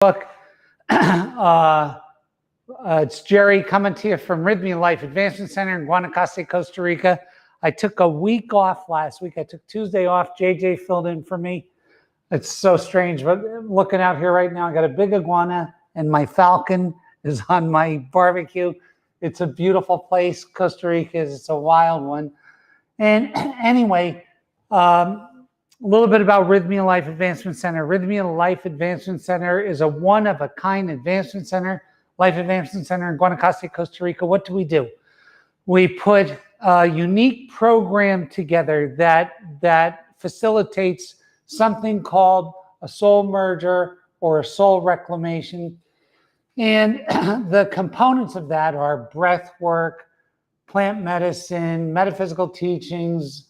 Look, it's Jerry coming to you from Rythmia Life Advancement Center in Costa, Costa Rica. I took a week off last week. I took Tuesday off. JJ filled in for me. It's so strange, but looking out here right now, I got a big iguana and my falcon is on my barbecue. It's a beautiful place. Costa Rica is, it's a wild one. And anyway, a little bit about Rythmia Life Advancement Center. Rythmia Life Advancement Center is a one-of-a-kind advancement center, life advancement center in Guanacaste, Costa Rica. What do? We put a unique program together that facilitates something called a soul merger or a soul reclamation. And the components of that are breath work, plant medicine, metaphysical teachings,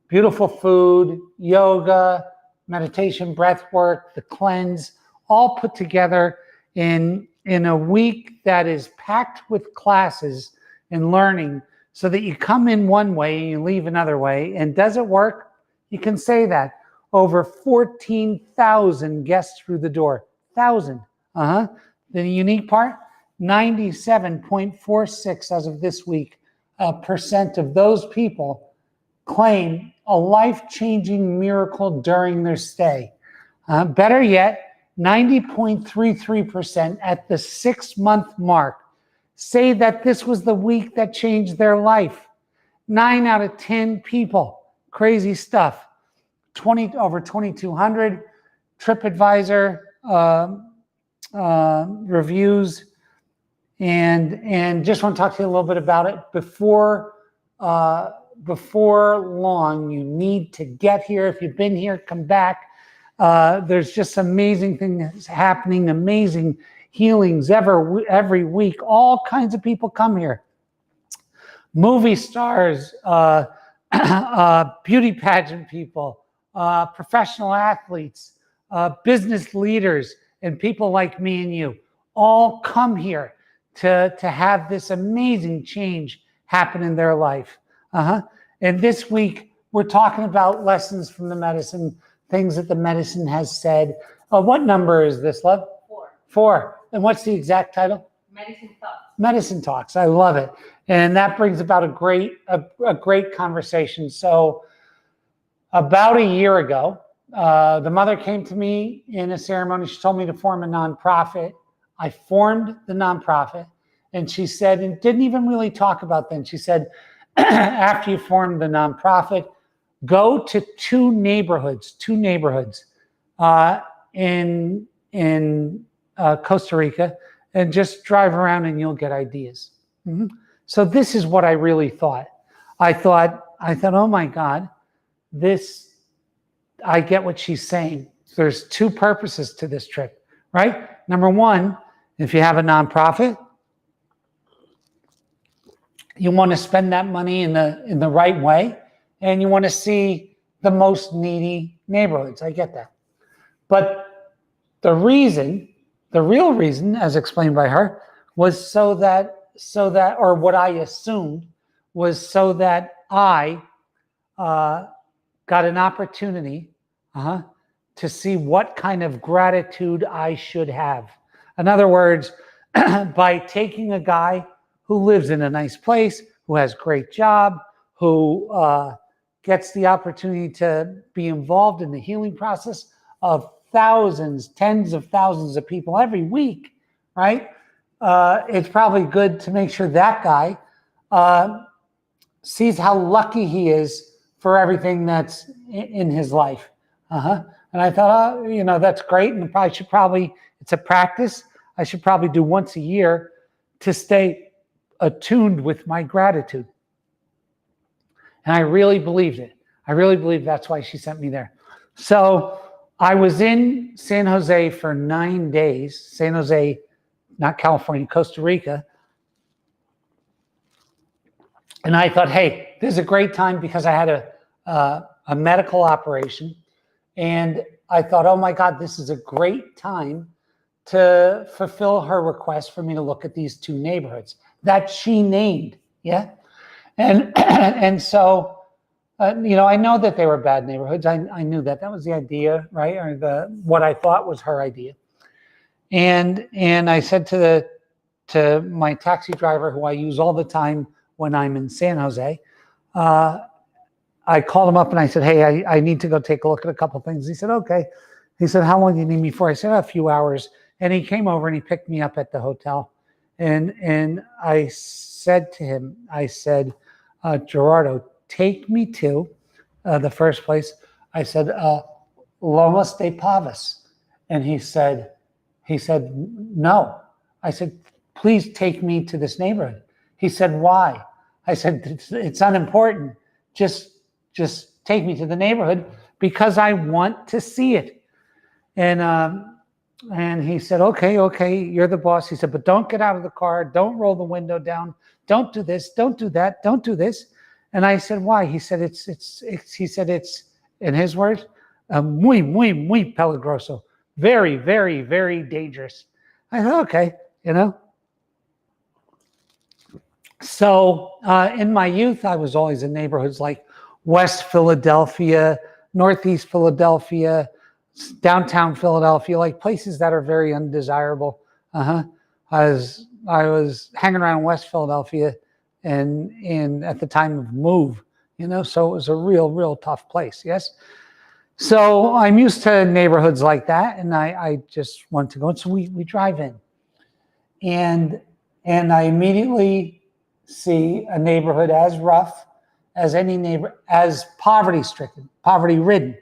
beautiful food, yoga, meditation, breath work, the cleanse, all put together in a week that is packed with classes and learning so that you come in one way and you leave another way. And does it work? You can say that. Over 14,000 guests through the door. 1,000. The unique part, 97.46 as of this week % of those people claim a life-changing miracle during their stay. Better yet, 90.33% at the 6-month mark say that this was the week that changed their life. 9 out of 10 people. Crazy stuff. Over 2,200 TripAdvisor reviews. And just want to talk to you a little bit about it. Before long, you need to get here. If you've been here, come back. There's just amazing things happening, amazing healings every week. All kinds of people come here. Movie stars, beauty pageant people, professional athletes, business leaders, and people like me and you all come here to have this amazing change happen in their life. And this week, we're talking about lessons from the medicine, things that the medicine has said. What number is this, love? 4. 4. And what's the exact title? Medicine Talks. Medicine Talks. I love it. And that brings about a great conversation. So about a year ago, the mother came to me in a ceremony. She told me to form a nonprofit. I formed the nonprofit. And she said, and didn't even really talk about then. She said, after you form the nonprofit, go to two neighborhoods in Costa Rica and just drive around and you'll get ideas. So this is what I really thought. I thought, oh my God, I get what she's saying. There's 2 purposes to this trip, right? Number 1, if you have a nonprofit, you want to spend that money in the right way, and you want to see the most needy neighborhoods. I get that. But the real reason, as explained by her, was so that, or what I assumed was so that I got an opportunity to see what kind of gratitude I should have. In other words, by taking a guy who lives in a nice place, who has a great job, who gets the opportunity to be involved in the healing process of thousands, tens of thousands of people every week, right? It's probably good to make sure that guy sees how lucky he is for everything that's in his life. And I thought, that's great. And it's a practice I should probably do once a year to stay attuned with my gratitude. And I really believed it. I really believe that's why she sent me there. So I was in San Jose for 9 days. San Jose, not California, Costa Rica. And I thought, hey, this is a great time because I had a medical operation. And I thought, oh my God, this is a great time to fulfill her request for me to look at these 2 neighborhoods that she named. Yeah. And so, I know that they were bad neighborhoods. I knew that. That was the idea, right? Or what I thought was her idea. And I said to my taxi driver, who I use all the time when I'm in San Jose, I called him up and I said, hey, I need to go take a look at a couple things. He said, okay. He said, how long do you need me for? I said, a few hours. And he came over and he picked me up at the hotel. And I said to him, I said, Gerardo, take me to the first place. I said, Lomas de Pavas. And he said, no. I said, please take me to this neighborhood. He said, why? I said, it's unimportant. Just take me to the neighborhood because I want to see it. And he said, okay, you're the boss. He said, but don't get out of the car. Don't roll the window down. Don't do this. Don't do that. Don't do this. And I said, why? He said, it's in his words, muy peligroso. Very, very, very dangerous. I said, okay, So in my youth, I was always in neighborhoods like West Philadelphia, Northeast Philadelphia, downtown Philadelphia, like places that are very undesirable. I was hanging around West Philadelphia and at the time of move, so it was a real tough place. Yes. So I'm used to neighborhoods like that, and I just want to go. And so we drive in, and I immediately see a neighborhood as rough as any neighbor, as poverty-stricken, poverty-ridden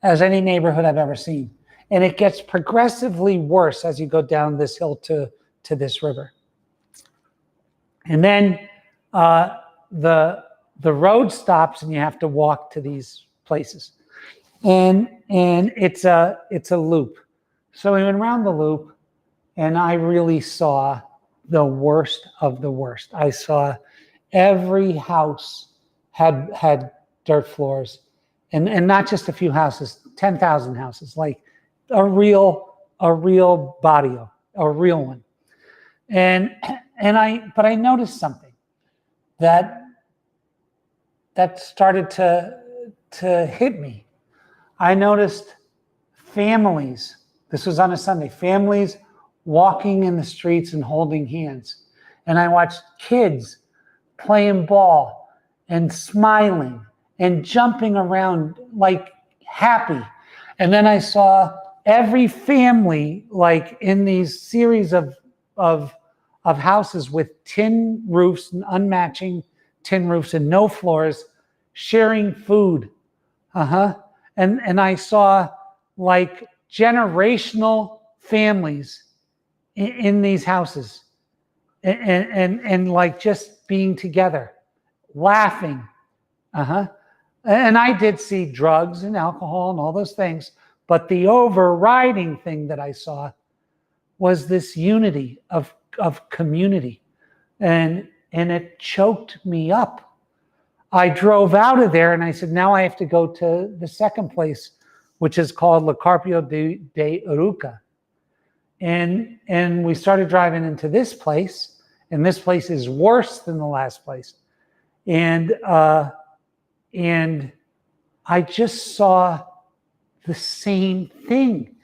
as any neighborhood I've ever seen. And it gets progressively worse as you go down this hill to this river. And then the road stops and you have to walk to these places. And it's a loop. So we went around the loop and I really saw the worst of the worst. I saw every house had dirt floors, and not just a few houses, 10,000 houses, like a real barrio, a real one. But I noticed something that started to hit me. I noticed families. This was on a Sunday. Families walking in the streets and holding hands. And I watched kids playing ball and smiling and jumping around like happy. And then I saw every family like in these series of houses with tin roofs and unmatching tin roofs and no floors, sharing food. And I saw like generational families in these houses and like just being together, laughing. And I did see drugs and alcohol and all those things, but the overriding thing that I saw was this unity of community, and it choked me up. I drove out of there and I said, now I have to go to the second place, which is called La Carpio de Rica. And we started driving into this place, and this place is worse than the last place. And I just saw the same thing.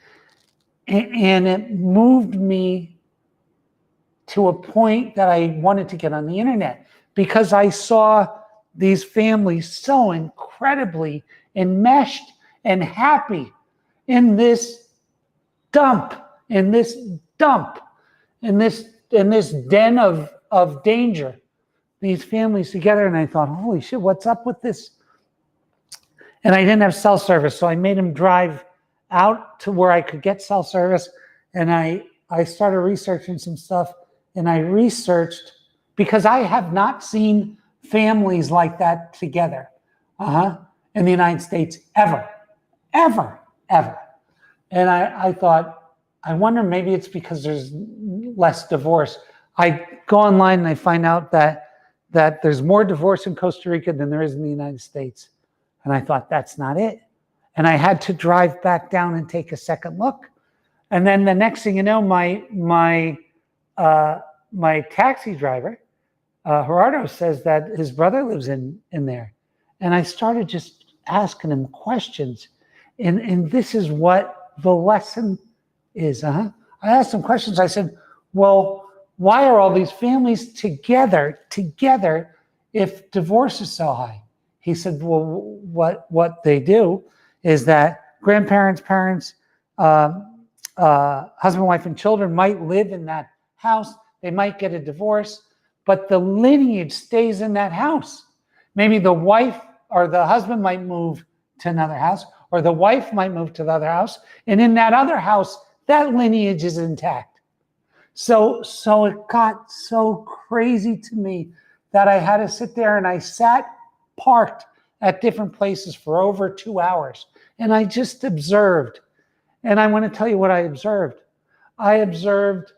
And it moved me to a point that I wanted to get on the internet, because I saw these families so incredibly enmeshed and happy in this dump, in this den of danger. These families together, and I thought, holy shit, what's up with this? And I didn't have cell service, so I made him drive out to where I could get cell service, and I started researching some stuff, and I researched, because I have not seen families like that together in the United States ever. And I thought, I wonder, maybe it's because there's less divorce. I go online and I find out that there's more divorce in Costa Rica than there is in the United States. And I thought, that's not it. And I had to drive back down and take a second look. And then the next thing you know, my taxi driver, Gerardo, says that his brother lives in there. And I started just asking him questions. And this is what the lesson is. I I asked him questions. I said, well, why are all these families together if divorce is so high? He said, well, what they do is that grandparents, parents, husband, wife, and children might live in that house. They might get a divorce, but the lineage stays in that house. Maybe the wife or the husband might move to another house, or the wife might move to the other house. And in that other house, that lineage is intact. So it got so crazy to me that I had to sit there, and I sat parked at different places for over 2 hours. And I just observed. And I want to tell you what I observed. I observed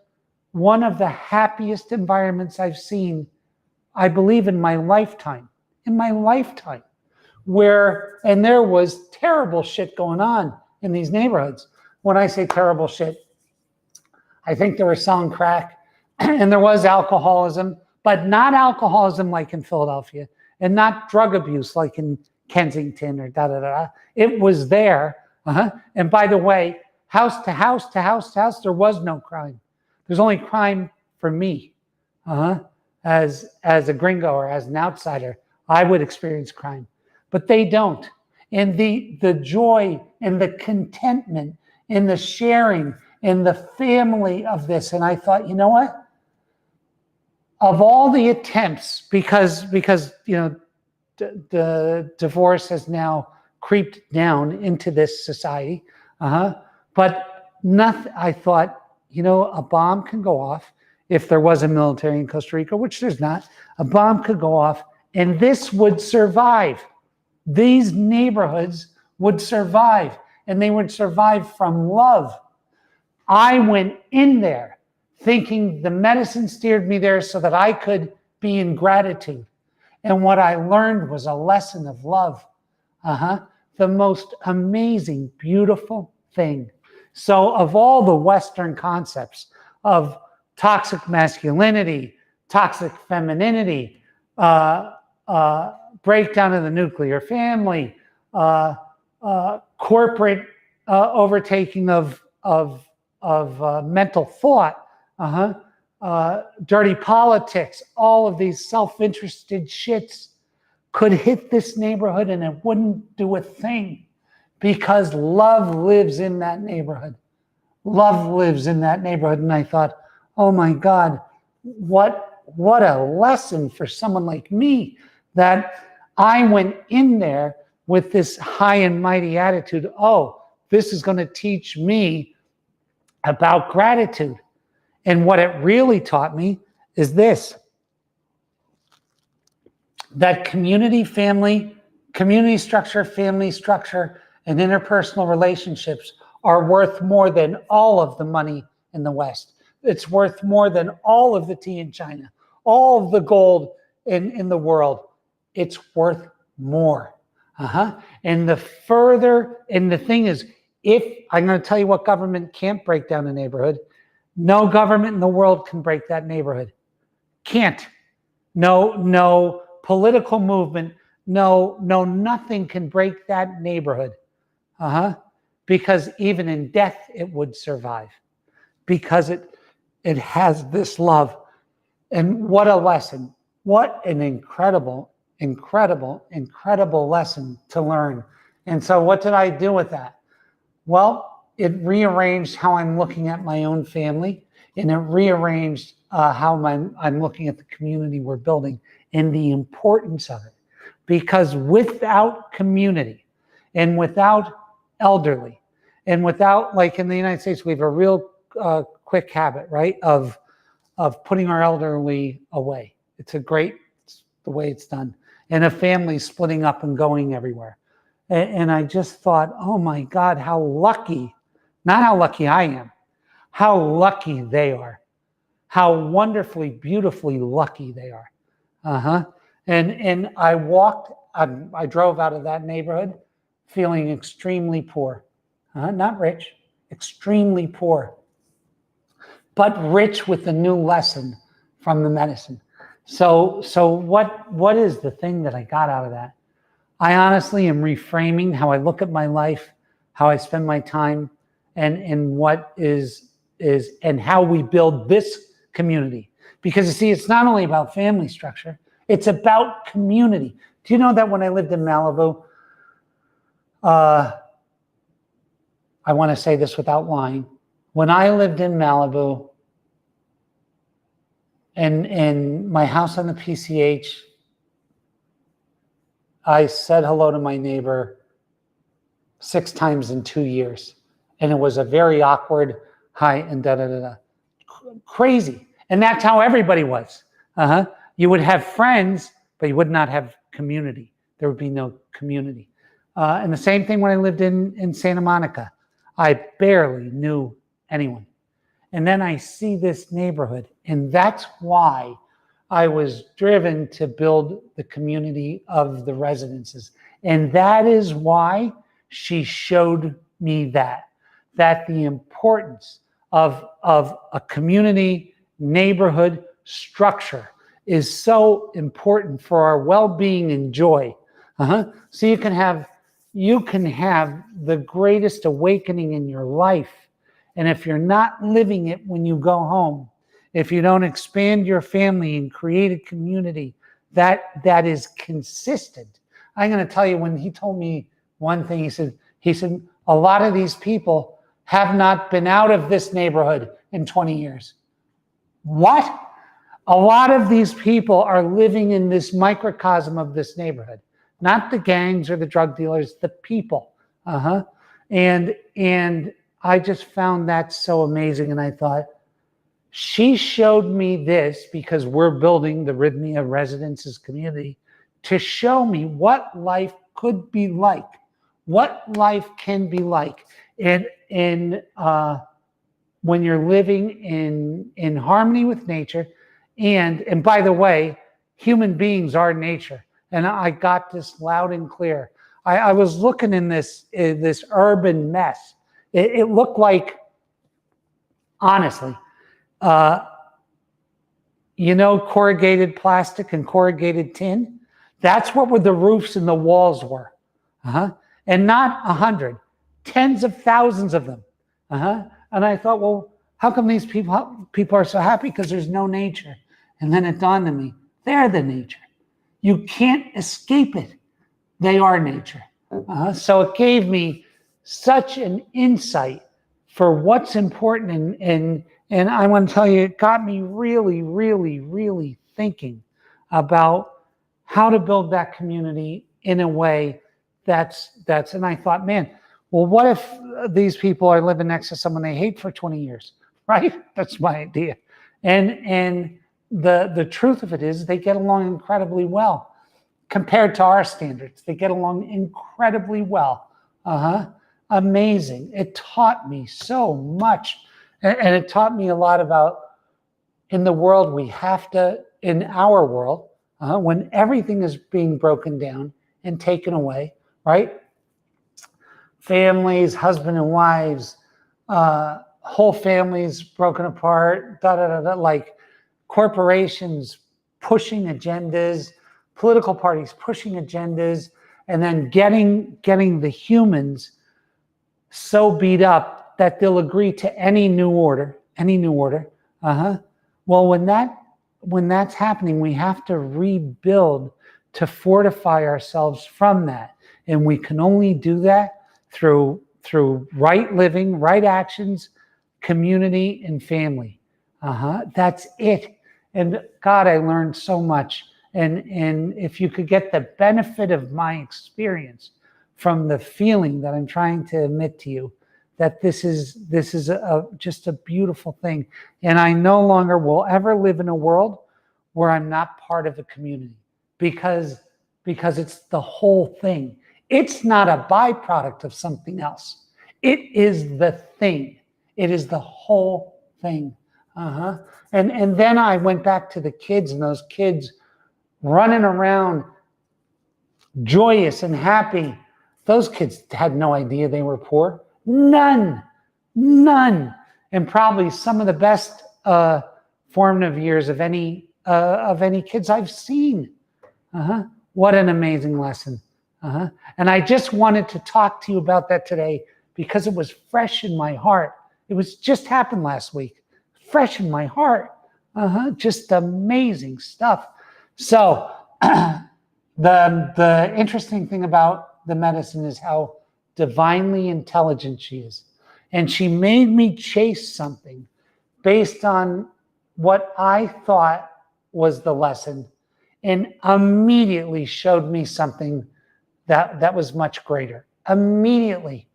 one of the happiest environments I've seen, I believe, in my lifetime. Where, and there was terrible shit going on in these neighborhoods. When I say terrible shit, I think they were selling crack and there was alcoholism, but not alcoholism like in Philadelphia, and not drug abuse like in Kensington or da-da-da. It was there. And by the way, house to house to house to house, there was no crime. There's only crime for me. As a gringo or as an outsider, I would experience crime. But they don't. And the joy and the contentment and the sharing and the family of this. And I thought, you know what? Of all the attempts, because the divorce has now creeped down into this society, but nothing. I thought, a bomb can go off if there was a military in Costa Rica, which there's not. A bomb could go off, and this would survive. These neighborhoods would survive, and they would survive from love. I went in there thinking the medicine steered me there so that I could be in gratitude. And what I learned was a lesson of love. The most amazing, beautiful thing. So of all the Western concepts of toxic masculinity, toxic femininity, breakdown of the nuclear family, corporate overtaking of mental thought, dirty politics, all of these self-interested shits could hit this neighborhood and it wouldn't do a thing because love lives in that neighborhood. Love lives in that neighborhood. And I thought, oh my God, what a lesson for someone like me, that I went in there with this high and mighty attitude. Oh, this is going to teach me about gratitude. And what it really taught me is this, that community structure, family structure, and interpersonal relationships are worth more than all of the money in the West. It's worth more than all of the tea in China, all of the gold in the world. It's worth more. And the thing is, if I'm going to tell you what government can't break down a neighborhood, no government in the world can break that neighborhood. Can't. No political movement, nothing can break that neighborhood. Because even in death, it would survive. Because it has this love. And what a lesson. What an incredible lesson to learn. And so what did I do with that? Well, it rearranged how I'm looking at my own family, and it rearranged how I'm looking at the community we're building and the importance of it. Because without community and without elderly and without, like in the United States, we have a real quick habit, right, of putting our elderly away. It's the way it's done. And a family splitting up and going everywhere. And I just thought, oh my God, how lucky, not how lucky I am, how lucky they are. How wonderfully, beautifully lucky they are. And I drove out of that neighborhood feeling extremely poor. Not rich, extremely poor. But rich with a new lesson from the medicine. So what is the thing that I got out of that? I honestly am reframing how I look at my life, how I spend my time, and what is and how we build this community. Because you see, it's not only about family structure, it's about community. Do you know that when I lived in Malibu, I want to say this without lying, when I lived in Malibu and in my house on the PCH, I said hello to my neighbor 6 times in 2 years. And it was a very awkward hi and da-da-da-da. Crazy. And that's how everybody was. You would have friends, but you would not have community. There would be no community. And the same thing when I lived in Santa Monica. I barely knew anyone. And then I see this neighborhood. And that's why I was driven to build the community of the residences. And that is why she showed me that the importance of a community neighborhood structure is so important for our well-being and joy. So you can have the greatest awakening in your life. And if you're not living it when you go home, if you don't expand your family and create a community that is consistent. I'm going to tell you, when he told me one thing, he said, a lot of these people have not been out of this neighborhood in 20 years. What? A lot of these people are living in this microcosm of this neighborhood, not the gangs or the drug dealers, the people. And I just found that so amazing. And I thought, she showed me this because we're building the Rythmia Residences community to show me what life could be like, what life can be like in when you're living in harmony with nature. And by the way, human beings are nature. And I got this loud and clear. I was looking in this urban mess. It looked like, honestly, corrugated plastic and corrugated tin. That's what the roofs and the walls were. And not 100, tens of thousands of them. And I thought, well, how come these people are so happy? Because there's no nature. And then it dawned on me, they're the nature. You can't escape it. They are nature. So it gave me such an insight for what's important. And I want to tell you, it got me really, really, really thinking about how to build that community in a way that's, and I thought, man, well, what if these people are living next to someone they hate for 20 years, right? That's my idea. And the truth of it is they get along incredibly well compared to our standards. They get along incredibly well. Amazing. It taught me so much. And it taught me a lot about, in the world, in our world, when everything is being broken down and taken away, right? Families, husband and wives, whole families broken apart, like corporations pushing agendas, political parties pushing agendas, and then getting the humans so beat up that they'll agree to any new order. Well, when that's happening, we have to rebuild to fortify ourselves from that. And we can only do that through right living, right actions, community, and family. That's it. And God, I learned so much. And if you could get the benefit of my experience from the feeling that I'm trying to admit to you, that this is just a beautiful thing. And I no longer will ever live in a world where I'm not part of a community, because it's the whole thing. It's not a byproduct of something else. It is the thing. It is the whole thing. And then I went back to the kids, and those kids running around joyous and happy. Those kids had no idea they were poor. None. And probably some of the best formative years of any kids I've seen. What an amazing lesson. And I just wanted to talk to you about that today because it was fresh in my heart It was just happened last week. Fresh in my heart. Just amazing stuff. So the interesting thing about the medicine is how divinely intelligent she is. And she made me chase something based on what I thought was the lesson, and immediately showed me something that was much greater. Immediately.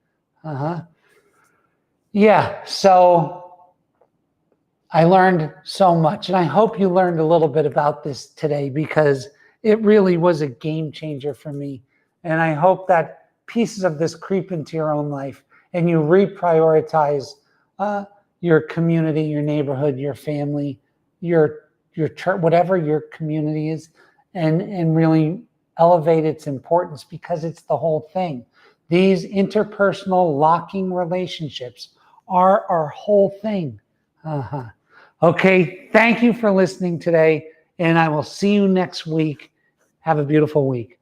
Yeah, so I learned so much, and I hope you learned a little bit about this today, because it really was a game changer for me. And I hope that pieces of this creep into your own life and you reprioritize your community, your neighborhood, your family, your church, whatever your community is, and really elevate its importance, because it's the whole thing. These interpersonal locking relationships are our whole thing. Okay, thank you for listening today, and I will see you next week. Have a beautiful week.